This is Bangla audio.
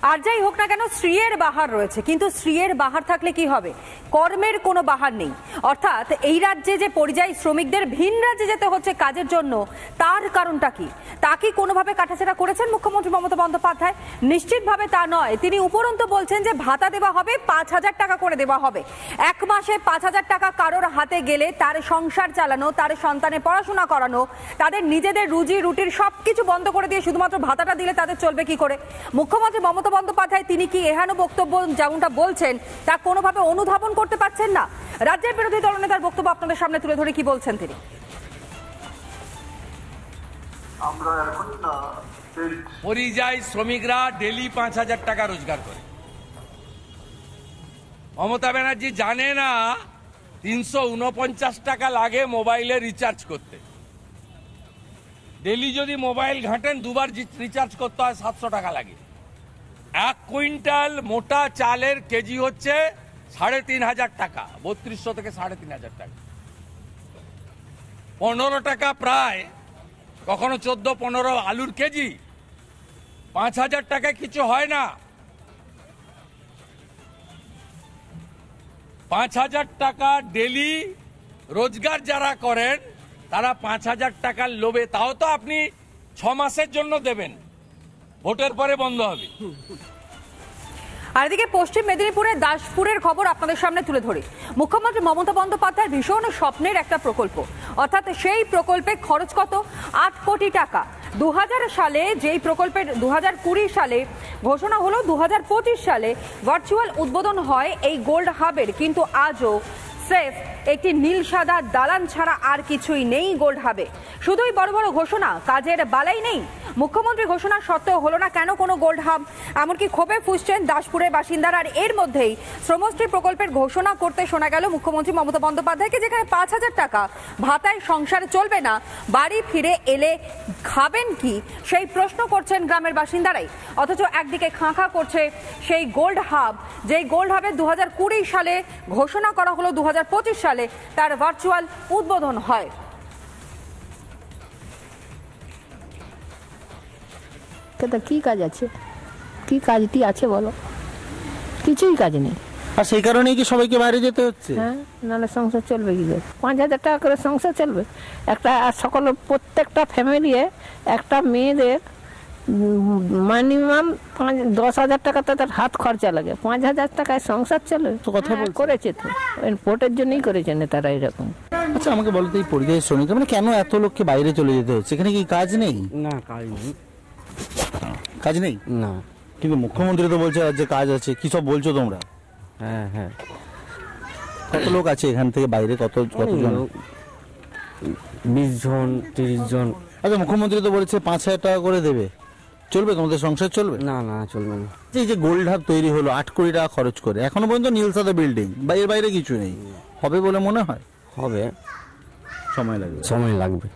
আর যাই হোক না কেন স্ত্রীর বাহার রয়েছে, কিন্তু স্ত্রীর বাহার থাকলে কি হবে? কর্মের কোনো বাহার নেই। অর্থাৎ এই রাজ্যে যে পরিযায়ী শ্রমিকদের ভিন রাজ্যে যেতে হচ্ছে কাজের জন্য, তার কারণটা কি? তা কি কোনোভাবে কাটাছেড়া করেছেন মুখ্যমন্ত্রী মমতা বন্দ্যোপাধ্যায়? নিশ্চিতভাবে তা নয়। তিনি উপরন্তু বলছেন যে ভাতা দেওয়া হবে, 5,000 টাকা করে দেওয়া হবে। এক মাসে 5,000 টাকা কারোর হাতে গেলে তার সংসার চালানো, তার সন্তানের পড়াশোনা করানো, তাদের নিজেদের রুজি রুটির সবকিছু বন্ধ করে দিয়ে শুধুমাত্র ভাতাটা দিলে তাদের চলবে কি করে? মুখ্যমন্ত্রী মমতা বন্দ্যোপাধ্যায় তিনি কি এহেন বক্তব্য যেমনটা বলছেন তা কোনোভাবে অনুধাবন করতে পারছেন না? রাজ্যের বিরোধী দলনেতার বক্তব্য আপনাদের সামনে তুলে ধরে কি বলছেন তিনি? আমরা এখন পরিযায়ী শ্রমিকরা ডেলি 5,000 টাকা রোজগার করে। মমতা ব্যানার্জি জানে না 349 টাকা লাগে মোবাইলে রিচার্জ করতে। ডেলি যদি মোবাইল ঘাঁটেন দুবার রিচার্জ করতে হয়, 700 টাকা লাগে। 1 কুইন্টাল মোটা চালের কেজি হচ্ছে 3,500 টাকা, 3200 থেকে 3,500 টাকা। 15 টাকা প্রায়, কখনো 14-15 আলুর কেজি। 5,000 টাকায় কিছু হয় না। 5,000 টাকা ডেলি রোজগার যারা করেন তারা 5,000 টাকার লোভে, তাও তো আপনি 6 মাসের জন্য দেবেন, ভোটের পরে বন্ধ হবে। আর এদিকে পশ্চিম মেদিনীপুরের দাসপুরের খবর আপনাদের সামনে তুলে ধরি। মুখ্যমন্ত্রী মমতা বন্দ্যোপাধ্যায়ের ভীষণ স্বপ্নের একটা প্রকল্প, অর্থাৎ সেই প্রকল্পে খরচ কত? 8 কোটি টাকা। 2000 সালে যেই প্রকল্পের 2020 সালে ঘোষণা হলো, 2025 সালে ভার্চুয়াল উদ্বোধন হয় এই গোল্ড হাবের, কিন্তু আজও সেফ একটি নীল সাদা দালান ছাড়া আর কিছুই নেই গোল্ড হাবে। শুধুই বড় বড় ঘোষণা, কাজের বালাই নেই। মুখ্যমন্ত্রী ঘোষণা সত্ত্বেও হলো না কেন কোনো গোল্ড হাব? এমনকি ক্ষোভে ফুঁসছেন দাসপুরের বাসিন্দারা। আর এর মধ্যেই শ্রমশ্রী প্রকল্পের ঘোষণা করতে শোনা গেল মুখ্যমন্ত্রী মমতা বন্দ্যোপাধ্যায়কে, যেখানে 5,000 টাকা ভাতায় সংসার চলবে না, বাড়ি ফিরে এলে খাবেন কি সেই প্রশ্ন করছেন গ্রামের বাসিন্দারাই। অথচ একদিকে খাঁ করছে সেই গোল্ড হাব, যেই গোল্ড হাবের 2020 সালে ঘোষণা করা হলো, 2025 সালে তার ভার্চুয়াল উদ্বোধন হয়। কি কাজ আছে? কি কাজটি আছে বলো? কিছুই কাজ নেই। আর সেই কারণেই কি সবাইকে বাইরে যেতে হচ্ছে? হ্যাঁ, নাহলে সংসার চলবে কি করে? 5,000 টাকা করে সংসার চলবে? একটা প্রত্যেকটা ফ্যামিলি, একটা মেয়েদের মিনিমাম 10,000 টাকা তাদের হাত খরচা লাগে। 5,000 টাকায় সংসার চলে? তো কথা করেছে তো, ভোটের জন্যই করেছে নেতারা এরকম। আচ্ছা, আমাকে বলতে এই পরিযায়ী শ্রমিক মানে কেন এত লোককে বাইরে চলে যেতে হচ্ছে? এখানে কি কাজ নেই? না, কাজ নেই। কাজ নেই না, কিন্তু মুখ্যমন্ত্রী তো বলছে যে কাজ আছে। কি সব বলছো তোমরা? হ্যাঁ হ্যাঁ। কত লোক আছে এখান থেকে বাইরে? কতজন? 20 জন 30 জন। আচ্ছা, মুখ্যমন্ত্রী তো বলেছে 5,000 টাকা করে দেবে। চলবে? তোমাদের সংসার চলবে? না না, চলবে না। এই যে গোল্ড হাব তৈরি হলো 8 কোটি টাকা খরচ করে, এখনো পর্যন্ত নীল সাদা বিল্ডিং, এর বাইরে কিছু নেই। হবে বলে মনে হয়? হবে, সময় লাগবে।